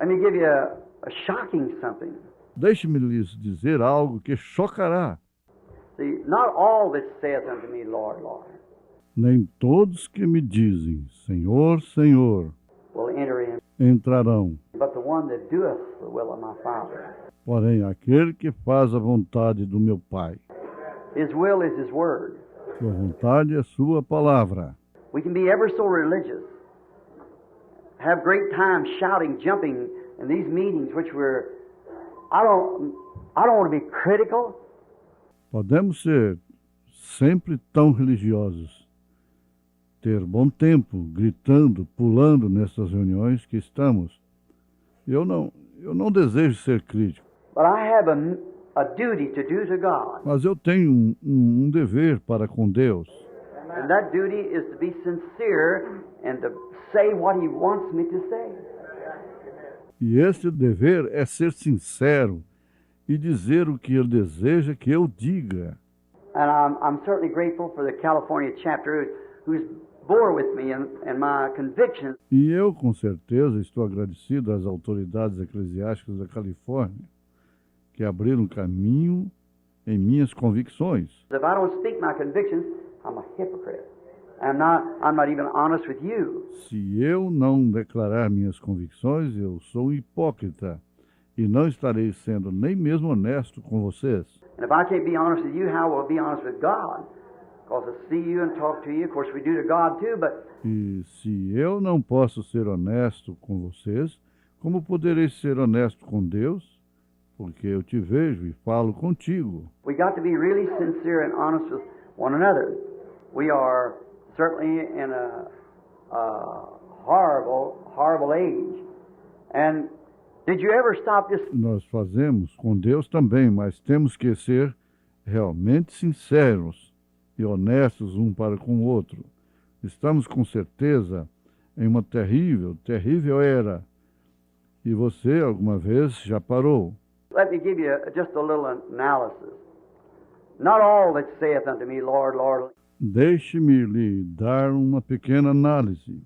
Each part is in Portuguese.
Let me give you a shocking something. Deixe-me lhes dizer algo que chocará. See, not all that saith unto me, Lord, Lord, Nem todos que me dizem, Senhor, Senhor, will enter in, entrarão, but the one that doeth the will of my Father. porém aquele que faz a vontade do meu Pai. His will is His word. Sua vontade é sua palavra. We can be ever so religious, have great time shouting, jumping in these meetings, which I don't want to be critical, Podemos ser sempre tão religiosos, ter bom tempo, gritando, pulando nessas reuniões que estamos. Eu não desejo ser crítico, but I have a duty to do to God. mas eu tenho um dever para com Deus. And that duty is to be sincere and to say what He wants me to say. E esse dever é ser sincero e dizer o que Ele deseja que eu diga. And I'm certainly grateful for the California chapter who's bore with me and my convictions. E eu, com certeza, estou agradecido às autoridades eclesiásticas da Califórnia, que abriram caminho em minhas convicções. If I don't speak my convictions, I'm a hypocrite. I'm not even honest with you. Se eu não declarar minhas convicções, eu sou um hipócrita e não estarei sendo nem mesmo honesto com vocês. And if I can't be honest with you, how will I be honest with God? Because I see you and talk to you. Of course, we do to God too, but E se eu não posso ser honesto com vocês, como poderei ser honesto com Deus? Porque eu te vejo e falo contigo. we got to be really sincere and honest with one another. We are certainly in a horrible age. And did you ever stop this? Nós fazemos com Deus também, mas temos que ser realmente sinceros e honestos um para com o outro. Estamos com certeza em uma terrível era. E você alguma vez já parou? Let me give you just a little analysis. Not all that saith unto me, Lord, Lord, Deixe-me lhe dar uma pequena análise.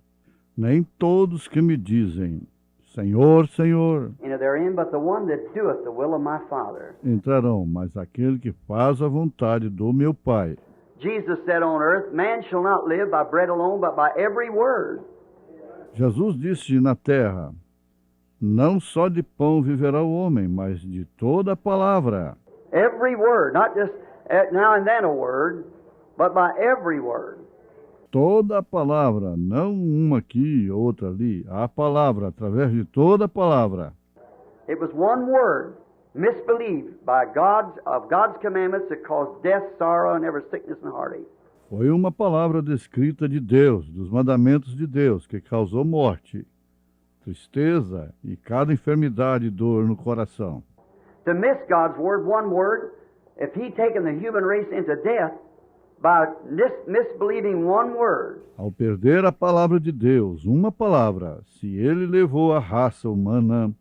Nem todos que me dizem, Senhor, Senhor, enter therein, but the one that doeth the will of my Father. entrarão, mas aquele que faz a vontade do meu Pai. Jesus said on earth, man shall not live by bread alone, but by every word. Jesus disse na terra, não só de pão viverá o homem, mas de toda a palavra. Every word, not just now and then a word, but by every word. Toda a palavra, não uma aqui, outra ali. A palavra, através de toda a palavra. It was one word, misbelieved by God's commandments that caused death, sorrow, and every sickness and heartache. Foi uma palavra descrita de Deus, dos mandamentos de Deus, que causou morte, tristeza e cada enfermidade e dor no coração. To miss God's word, one word, if He taken the human race into death by misbelieving one word, Ao perder a palavra de Deus, uma palavra, se ele levou a raça humana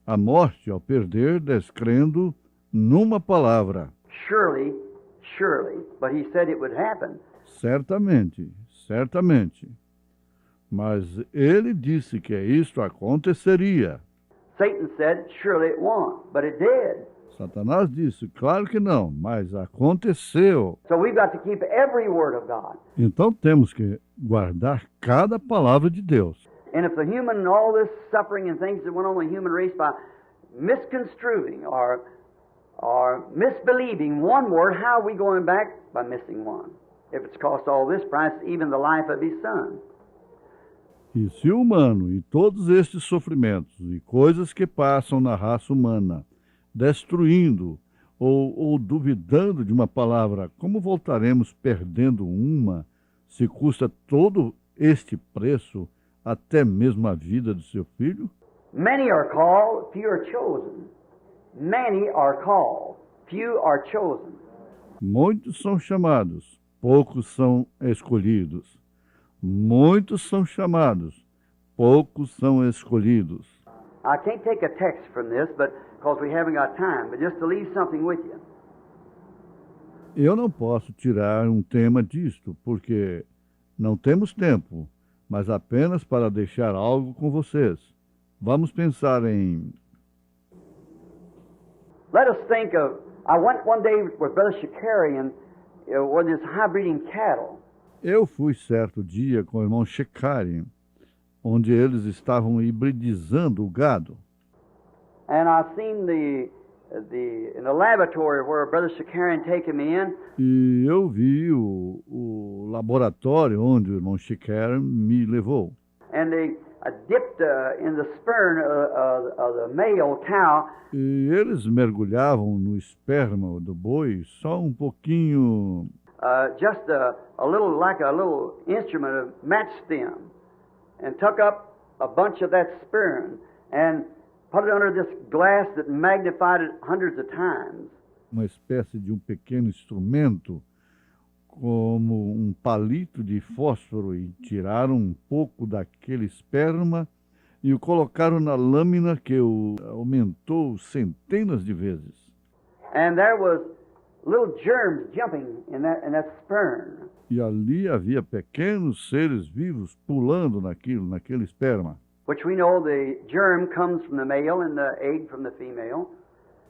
à morte ao perder, descrendo numa palavra. surely, but He said it would happen. Certamente, certamente. Mas ele disse que isto aconteceria. Satan said, surely it won't, but it did. Satanás disse, claro que não, mas aconteceu. So we've got to keep every word of God. Então temos que guardar cada palavra de Deus. And if the human and all this suffering and things that went on in the human race by misconstruing or misbelieving one word, how are we going back? By missing one. If it's cost all this price, even the life of His Son. E se o humano e todos estes sofrimentos e coisas que passam na raça humana, destruindo ou duvidando de uma palavra, como voltaremos perdendo uma, se custa todo este preço, até mesmo a vida do seu filho? Many are called, few are chosen. Many are called, few are chosen. Muitos são chamados, poucos são escolhidos. Muitos são chamados, poucos são escolhidos. I can't take a text from this, but because we haven't got time, but just to leave something with you. Eu não posso tirar um tema disto, porque não temos tempo, mas apenas para deixar algo com vocês. Vamos pensar em... Let us think of, I went one day with Brother Shakarian with his high breeding cattle. Eu fui certo dia com o irmão Shekari, onde eles estavam hibridizando o gado. And I seen in the laboratory where Brother Shakarian taken me in. E eu vi o laboratório onde o irmão Shekari me levou. And they dipped in the sperm of the male cow. E eles mergulhavam no esperma do boi só um pouquinho, Just a little, like a little instrument of match stem, and took up a bunch of that sperm and put it under this glass that magnified it hundreds of times. uma espécie de um pequeno instrumento, como um palito de fósforo, e tiraram um pouco daquele esperma e o colocaram na lâmina, que o aumentou centenas de vezes. And there was little germs jumping in that sperm. E ali havia pequenos seres vivos pulando naquele esperma. Which we know the germ comes from the male and the egg from the female.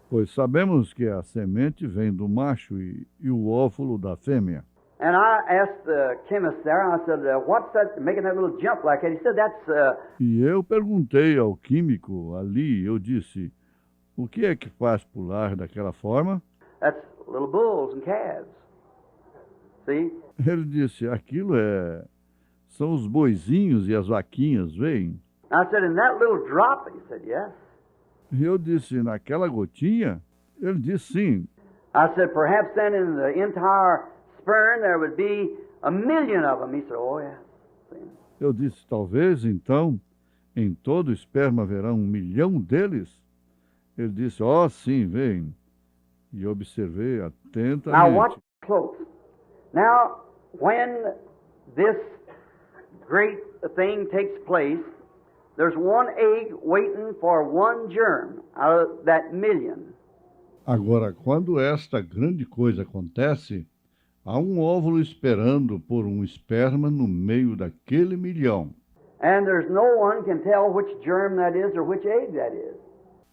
Pois sabemos que a semente vem do macho e o óvulo da fêmea. And I asked the chemist there, I said, what's that making that little jump like that? He said, that's... E eu perguntei ao químico ali, eu disse, o que é que faz pular daquela forma? That's little bulls and calves. See? Ele disse, são os boizinhos e as vaquinhas, veem? I said, in that little drop? He said, yes. E eu disse, naquela gotinha? Ele disse, sim. I said, perhaps then in the entire sperm there would be 1 million of them. He said, oh, yes. See? Eu disse, talvez, então, em todo o esperma haverá 1 milhão deles? Ele disse, sim, vem. E eu observei atentamente. Now watch close. Now, when this great thing takes place, there's one egg waiting for one germ out of that 1 million. Agora, quando esta grande coisa acontece, há um óvulo esperando por um esperma no meio daquele 1 milhão. And there's no one can tell which germ that is or which egg that is.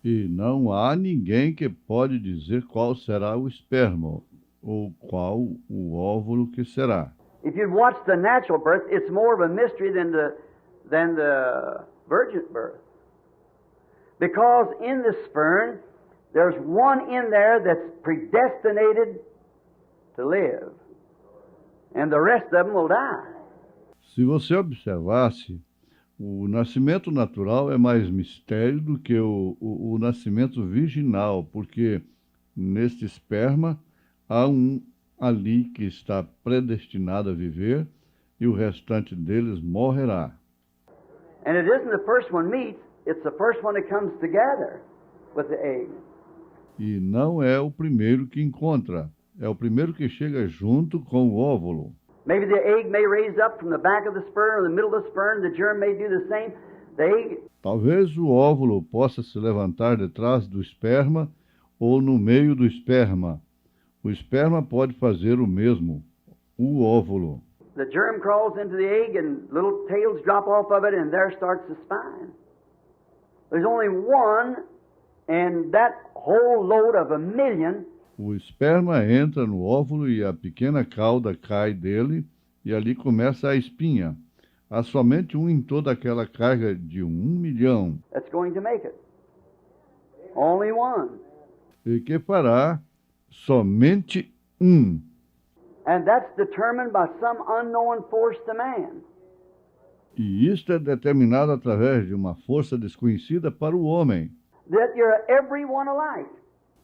E não há ninguém que pode dizer qual será o esperma ou qual o óvulo que será. If you watch the natural birth, it's more of a mystery than the virgin birth. Because in the sperm, there's one in there that's predestinated to live. And the rest of them will die. Se você observasse, o nascimento natural é mais mistério do que o nascimento virginal, porque neste esperma há um ali que está predestinado a viver e o restante deles morrerá. And it isn't the first one meets, it's the first one that comes together with the egg. E não é o primeiro que encontra, é o primeiro que chega junto com o óvulo. Maybe the egg may raise up from the back of the sperm or the middle of the sperm. The germ may do the same. The egg... Talvez o óvulo possa se levantar detrás do esperma ou no meio do esperma. O esperma pode fazer o mesmo, o óvulo. The germ crawls into the egg and little tails drop off of it and there starts the spine. There's only one and that whole load of 1 million. O esperma entra no óvulo e a pequena cauda cai dele e ali começa a espinha. Há somente um em toda aquela carga de 1 milhão. That's going to make it. Only one. E que fará somente um. And that's determined by some unknown force to man. E isto é determinado através de uma força desconhecida para o homem. That you're every one alike.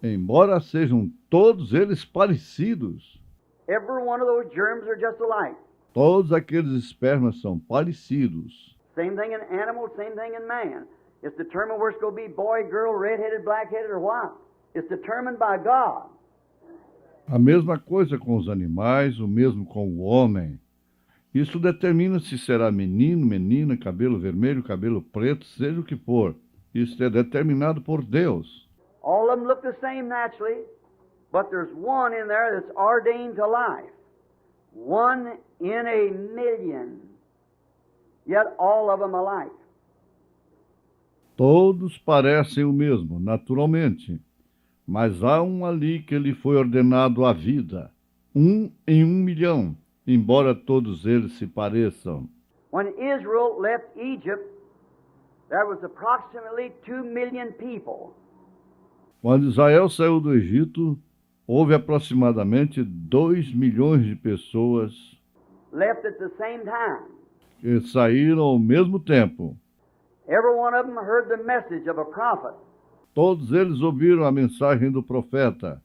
Embora sejam todos eles parecidos. Every one of those germs are just alike. Todos aqueles espermas são parecidos. Same thing in animals, same thing in man. It's determined where it's going to be boy, girl, red-headed, black-headed, or what. It's determined by God. A mesma coisa com os animais, o mesmo com o homem. Isso determina se será menino, menina, cabelo vermelho, cabelo preto, seja o que for. Isso é determinado por Deus. All of them look the same naturally, but there's one in there that's ordained to life. 1 in 1 million. Yet all of them alike. Todos parecem o mesmo, naturalmente, mas há um ali que lhe foi ordenado a vida, 1 em 1 milhão, embora todos eles se pareçam. When Israel left Egypt, there was approximately 2 million people. Quando Israel saiu do Egito, houve aproximadamente 2 milhões de pessoas Left at the same time. que saíram ao mesmo tempo. Every one of them heard the message of a prophet. Todos eles ouviram a mensagem do profeta.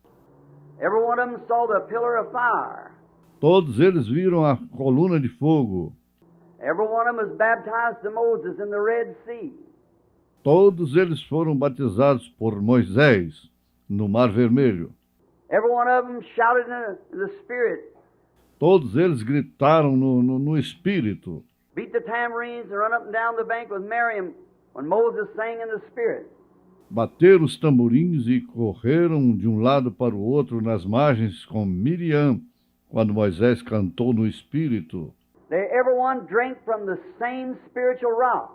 Every one of them saw the pillar of fire. Todos eles viram a coluna de fogo. Every one of them was baptized to Moses in the Red Sea. Todos eles foram batizados por Moisés no Mar Vermelho. Every one of them shouted in the Spirit, Todos eles gritaram no Espírito. beat the tambourines, and run up and down the bank with Miriam when Moses sang in the Spirit. Bateram os tamborins e correram de um lado para o outro nas margens com Miriam, quando Moisés cantou no Espírito. Everyone drank from the same spiritual rock.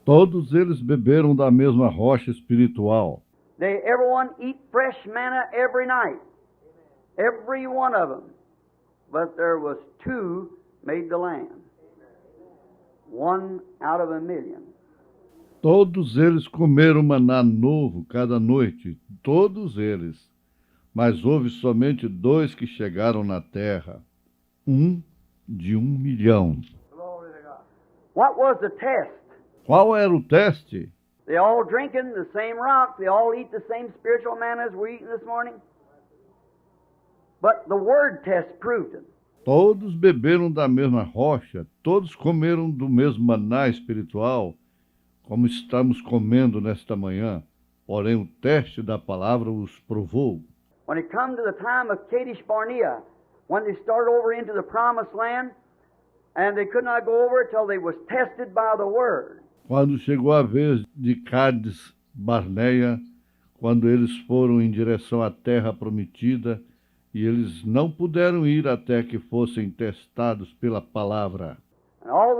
Todos eles beberam da mesma rocha espiritual. Everyone eat fresh manna every night. Every one of them. But there was 2 made the land. 1 out of 1,000,000. Todos eles comeram maná novo cada noite, todos eles. Mas houve somente 2 que chegaram na terra, 1 de 1 milhão. What was the test? Qual era o teste? They all drinking the same rock. They all eat the same spiritual manna as we're eating this morning. But the word test proved it. Todos beberam da mesma rocha, todos comeram do mesmo maná espiritual, como estamos comendo nesta manhã. Porém, o teste da palavra os provou. When it come to the time of Kadesh Barnea, when they started over into the promised land, and they could not go over till they was tested by the word. Quando chegou a vez de Cádiz Barneia, quando eles foram em direção à terra prometida, e eles não puderam ir até que fossem testados pela palavra. And all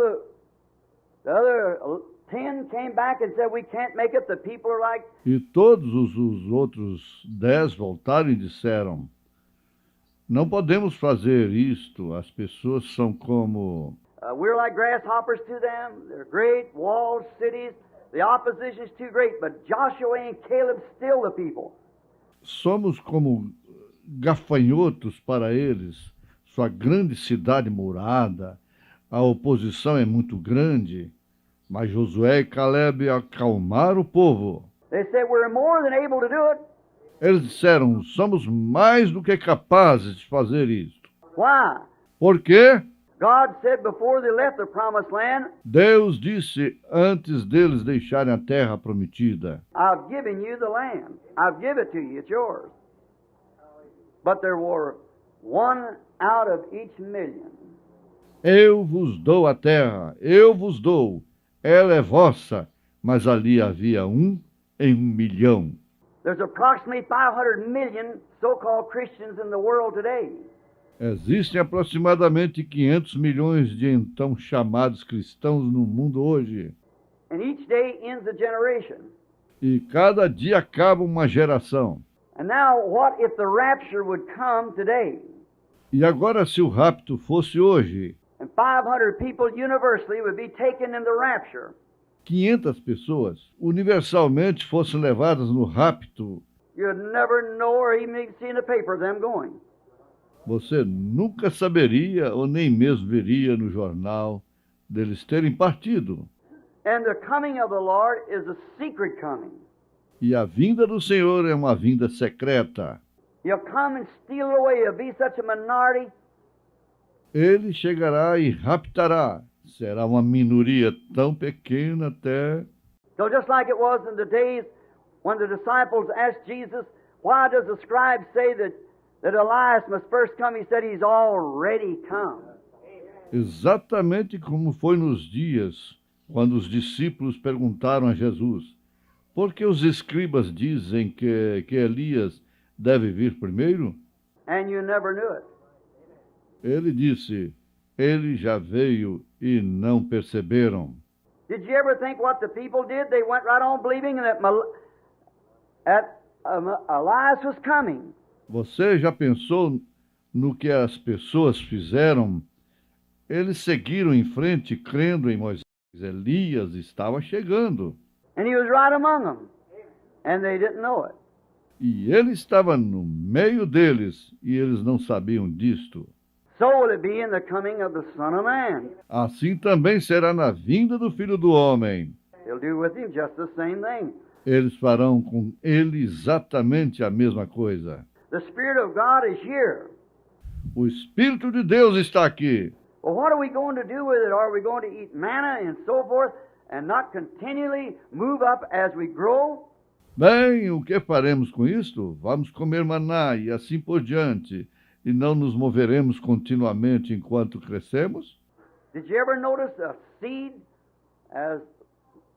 the other 10 came back and said, we can't make it. The people are like, E todos os outros 10 voltaram e disseram, não podemos fazer isto, as pessoas são como... we're like grasshoppers to them. They're great walled cities. The opposition is too great. But Joshua and Caleb still the people. Somos como gafanhotos para eles, sua grande cidade murada, a oposição é muito grande, mas Josué e Caleb acalmaram o povo. They said, we're more than able to do it. Eles disseram, somos mais do que capazes de fazer isto. Why? Por quê? God said before they left the promised land, Deus disse antes deles deixarem a terra prometida, I've given you the land. I've given it to you. It's yours. But there were 1 out of each 1,000,000. eu vos dou a terra, eu vos dou, ela é vossa, mas ali havia 1 em 1 milhão. There's approximately 500 million so-called Christians in the world today. Existem aproximadamente 500 milhões de então chamados cristãos no mundo hoje. And each day ends a generation. E cada dia acaba uma geração. And now, what if the rapture would come today? E agora, se o rapto fosse hoje, And 500 people universally would be taken in the rapture. 500 pessoas universalmente fossem levadas no rapto, You'd never know or even see in the paper them going. você nunca saberia ou nem mesmo veria no jornal deles terem partido. And the coming of the Lord is a secret coming. E a vinda do Senhor é uma vinda secreta. He'll come and steal it away. He'll be such a minority. Ele chegará e raptará. Será uma minoria tão pequena até... So just like it was in the days when the disciples asked Jesus, why does the scribe say that Elias must first come? He said, he's already come. Exatamente como foi nos dias quando os discípulos perguntaram a Jesus, por que os escribas dizem que Elias deve vir primeiro? And you never knew it. Ele disse, ele já veio e não perceberam. Did you ever think what the people did? They went right on believing that Elias was coming. Você já pensou no que as pessoas fizeram? Eles seguiram em frente, crendo em Moisés. Elias estava chegando. And he was right among them. And they didn't know it. E ele estava no meio deles, e eles não sabiam disto. So will it be in the coming of the Son of Man. Assim também será na vinda do Filho do Homem. They'll do with him just the same thing. Eles farão com ele exatamente a mesma coisa. The Spirit of God is here. O Espírito de Deus está aqui. Well, what are we going to do with it? Are we going to eat manna and so forth and not continually move up as we grow? Bem, o que faremos com isto? Vamos comer maná e assim por diante, e não nos moveremos continuamente enquanto crescemos? Did you ever notice a seed, as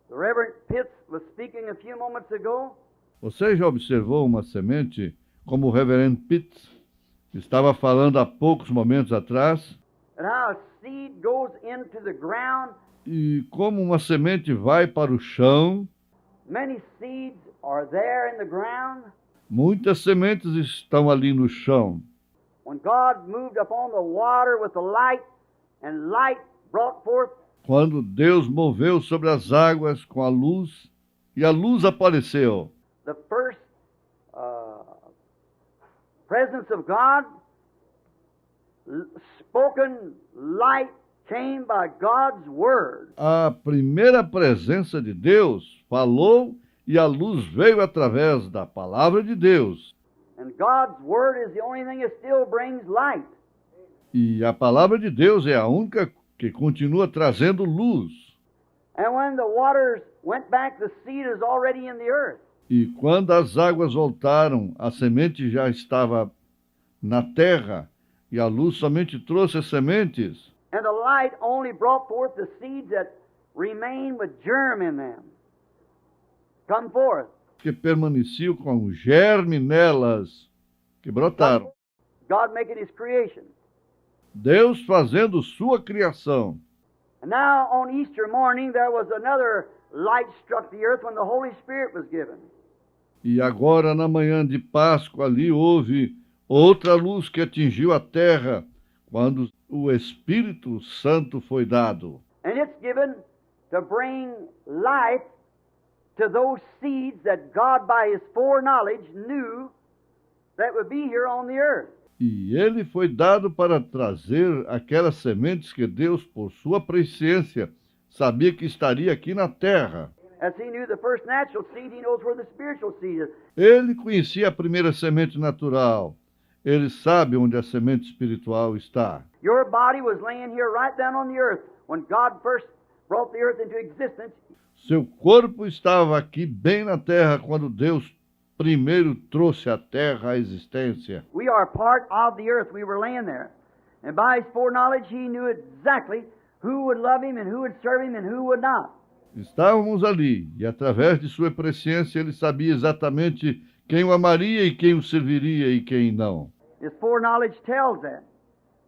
the Reverend Pitts was speaking a few moments ago? Você já observou uma semente, como o Reverendo Pitts estava falando há poucos momentos atrás? And how a seed goes into the ground. E como uma semente vai para o chão, Many seeds are there in the ground. muitas sementes estão ali no chão. When God moved upon the water with the light, and light brought forth, Quando Deus moveu sobre as águas com a luz, e a luz apareceu. the first presence of God, spoken light came by God's word. A primeira presença de Deus falou e a luz veio através da palavra de Deus. And God's word is the only thing that still brings light. E a palavra de Deus é a única que continua trazendo luz. And when the waters went back, the seed is already in the earth. E quando as águas voltaram, a semente já estava na terra, e a luz somente trouxe as sementes. And the light only brought forth the seeds that remain with germ in them. Come forth. Que permaneciam com o germe nelas, que brotaram. God making his creation. Deus fazendo sua criação. And now on Easter morning there was another light struck the earth when the Holy Spirit was given. E agora, na manhã de Páscoa, ali houve outra luz que atingiu a terra, quando o Espírito Santo foi dado. And it's given to bring life to those seeds that God, by his foreknowledge, knew that would be here on the earth. E ele foi dado para trazer aquelas sementes que Deus, por sua presciência, sabia que estaria aqui na terra. As he knew the first natural seed, he knows where the spiritual seed is. Ele conhecia a primeira semente natural. Ele sabe onde a semente espiritual está. Your body was laying here right down on the earth when God first brought the earth into existence. Seu corpo estava aqui bem na terra quando Deus primeiro trouxe a terra à existência. We are part of the earth. We were laying there. And by his foreknowledge, he knew exactly who would love him and who would serve him and who would not. Estávamos ali, e através de sua presciência ele sabia exatamente quem o amaria e quem o serviria e quem não. His foreknowledge tells that.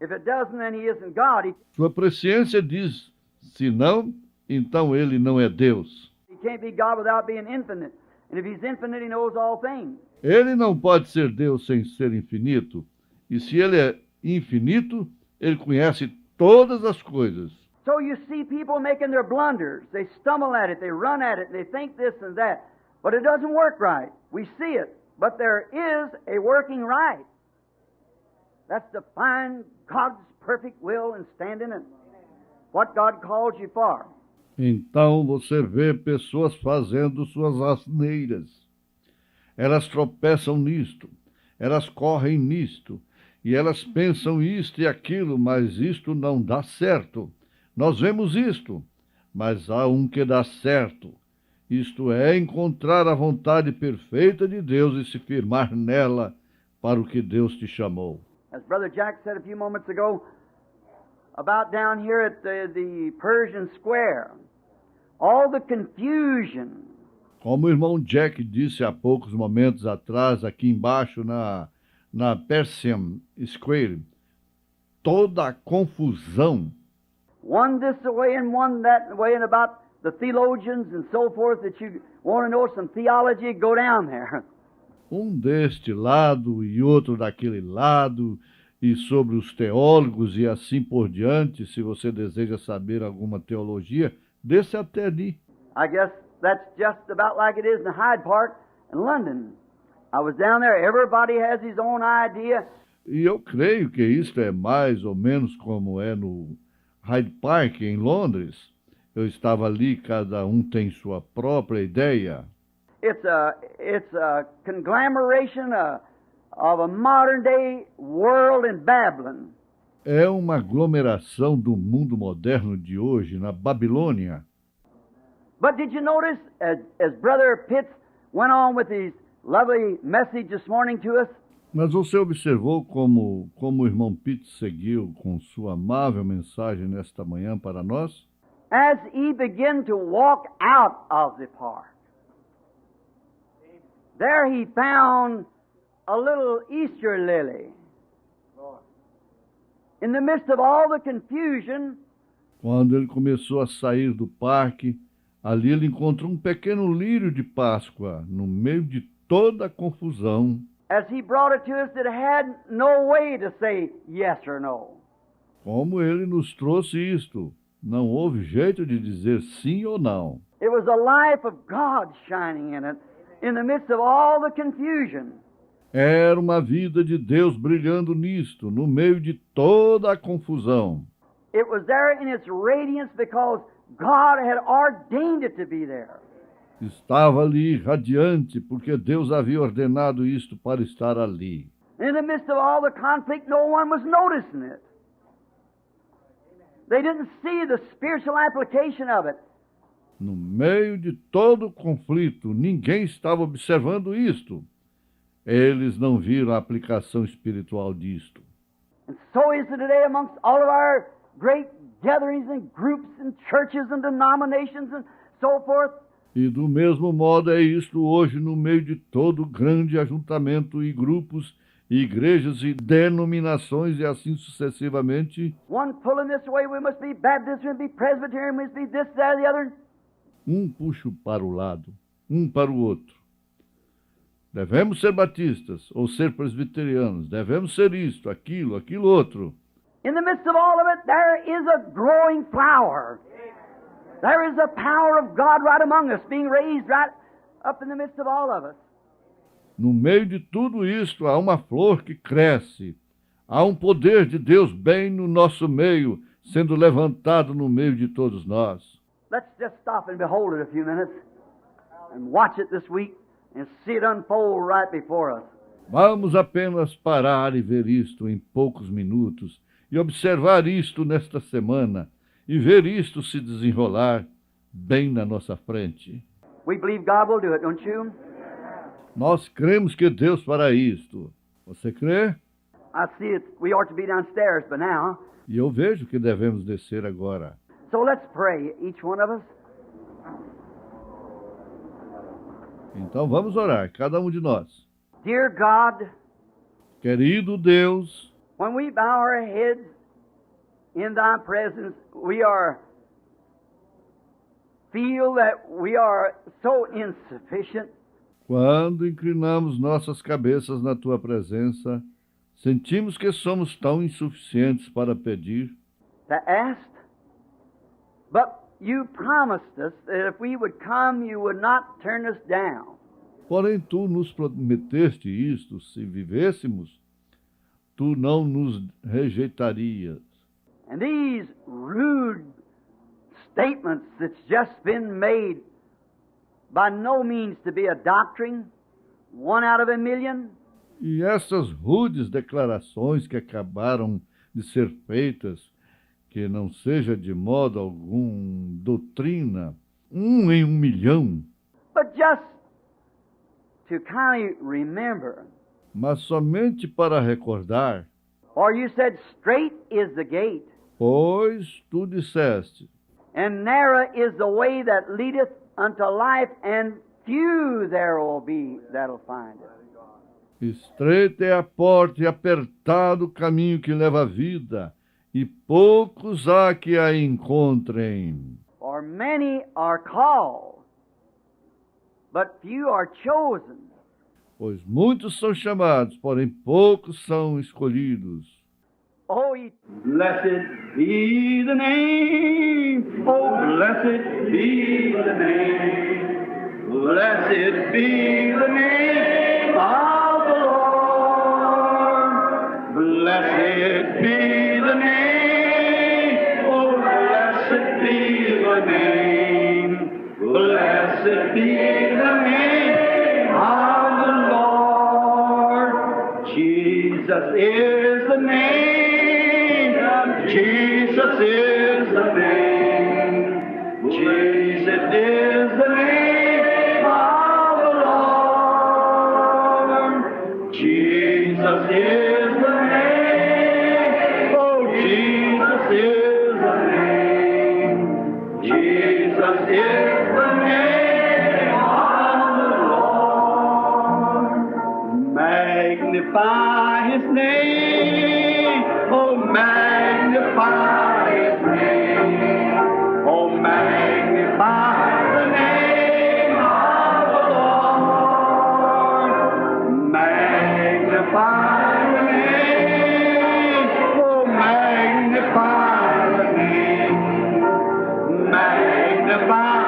If it doesn't, then he isn't God. Sua presciência diz, se não, então ele não é Deus. He can't be God without being infinite. And if he's infinite, he knows all things. Ele não pode ser Deus sem ser infinito. E se ele é infinito, ele conhece todas as coisas. So you see people making their blunders. They stumble at it, they run at it, they think this and that. But it doesn't work right. We see it. But there is a working right. That's to find God's perfect will and stand in it. What God calls you for. Então você vê pessoas fazendo suas asneiras. Elas tropeçam nisto, elas correm nisto, e elas pensam isto e aquilo, mas isto não dá certo. Nós vemos isto, mas há um que dá certo. Isto é encontrar a vontade perfeita de Deus e se firmar nela para o que Deus te chamou. As Brother Jack said a few moments ago, about down here at the Persian Square, all the confusion. Como o irmão Jack disse há poucos momentos atrás, aqui embaixo na Persian Square, toda a confusão. One this way and one that way, and about the theologians and so forth that you want to know some theology, go down there. Deste lado e outro daquele lado, e sobre os teólogos e assim por diante, se você deseja saber alguma teologia, desce até ali. I guess that's just about like it is in Hyde Park in London. I was down there, everybody has his own idea. E eu creio que isto é mais ou menos como é no Hyde Park, em Londres. Eu estava ali, cada um tem sua própria ideia. It's a conglomeration of a modern day world in Babylon. É uma aglomeração do mundo moderno de hoje, na Babilônia. But did you notice, as Brother Pitts went on with his lovely message this morning to us, Mas você observou como o irmão Pitt seguiu com sua amável mensagem nesta manhã para nós? as he began to walk out of the park, there he found a little Easter lily. In the midst of all the confusion, Quando ele começou a sair do parque, ali ele encontrou um pequeno lírio de Páscoa, no meio de toda a confusão. as he brought it to us that had no way to say yes or no. Como ele nos trouxe isto, não houve jeito de dizer sim ou não. It was the life of God shining in it in the midst of all the confusion. Era uma vida de Deus brilhando nisto, no meio de toda a confusão. It was there in its radiance because God had ordained it to be there. Estava ali radiante, porque Deus havia ordenado isto para estar ali. In the midst of all the conflict, no one was noticing it. They didn't see the spiritual application of it. No meio de todo o conflito, ninguém estava observando isto. Eles não viram a aplicação espiritual disto. And so is it today amongst all of our great gatherings and groups and churches and denominations and so forth. E do mesmo modo é isto hoje no meio de todo o grande ajuntamento e grupos, e igrejas e denominações e assim sucessivamente. One pulling this way, we must be Baptist, we must be Presbyterian, we must be this, that, the other. Puxa para o lado, para o outro. Devemos ser batistas ou ser presbiterianos, devemos ser isto, aquilo outro. In the midst of all of it, there is a growing flower. There is a power of God right among us, being raised right up in the midst of all of us. No meio de tudo isto, há uma flor que cresce. Há um poder de Deus bem no nosso meio, sendo levantado no meio de todos nós. Let's just stop and behold it a few minutes and watch it this week and see it unfold right before us. Vamos apenas parar e ver isto em poucos minutos e observar isto nesta semana e ver isto se desenrolar bem na nossa frente. We believe God will do it, don't you? Nós cremos que Deus fará isto. Você crê? I see it. We ought to be downstairs by now. E eu vejo que devemos descer agora. So let's pray, each one of us. Então vamos orar, cada um de nós. Dear God, Querido Deus, when we bow our heads in Thy presence, we feel that we are so insufficient. quando inclinamos nossas cabeças na Tua presença, sentimos que somos tão insuficientes para pedir. To ask, but you promised us that if we would come, you would not turn us down. Porém, Tu nos prometeste isto, se vivêssemos, Tu não nos rejeitarias. And these rude statements that's just been made, by no means to be a doctrine, one out of a million, E essas rudes declarações que acabaram de ser feitas, que não seja de modo algum doutrina, em 1.000.000, but just to kind of remember. mas somente para recordar, For you said, straight is the gate, pois Tu disseste, and narrow is the way that leadeth unto life, and few there will be that'll find it. estreita é a porta e apertado o caminho que leva à vida, e poucos há que a encontrem. For many are called, but few are chosen. Pois muitos são chamados, porém poucos são escolhidos. Oh, blessed be the name. Oh, blessed be the name. Blessed be the name of the Lord. Blessed be the name. Oh, blessed be the name. Blessed be the name of the Lord. Jesus is the name. Jesus is the name. Jesus is the name of the Lord. Jesus is the name. Oh, Jesus is the name. Jesus is the name of the Lord. Magnify His name. Oh, magnify His name. Oh, magnify the name of the Lord. Magnify the name. Oh, magnify the name. Magnify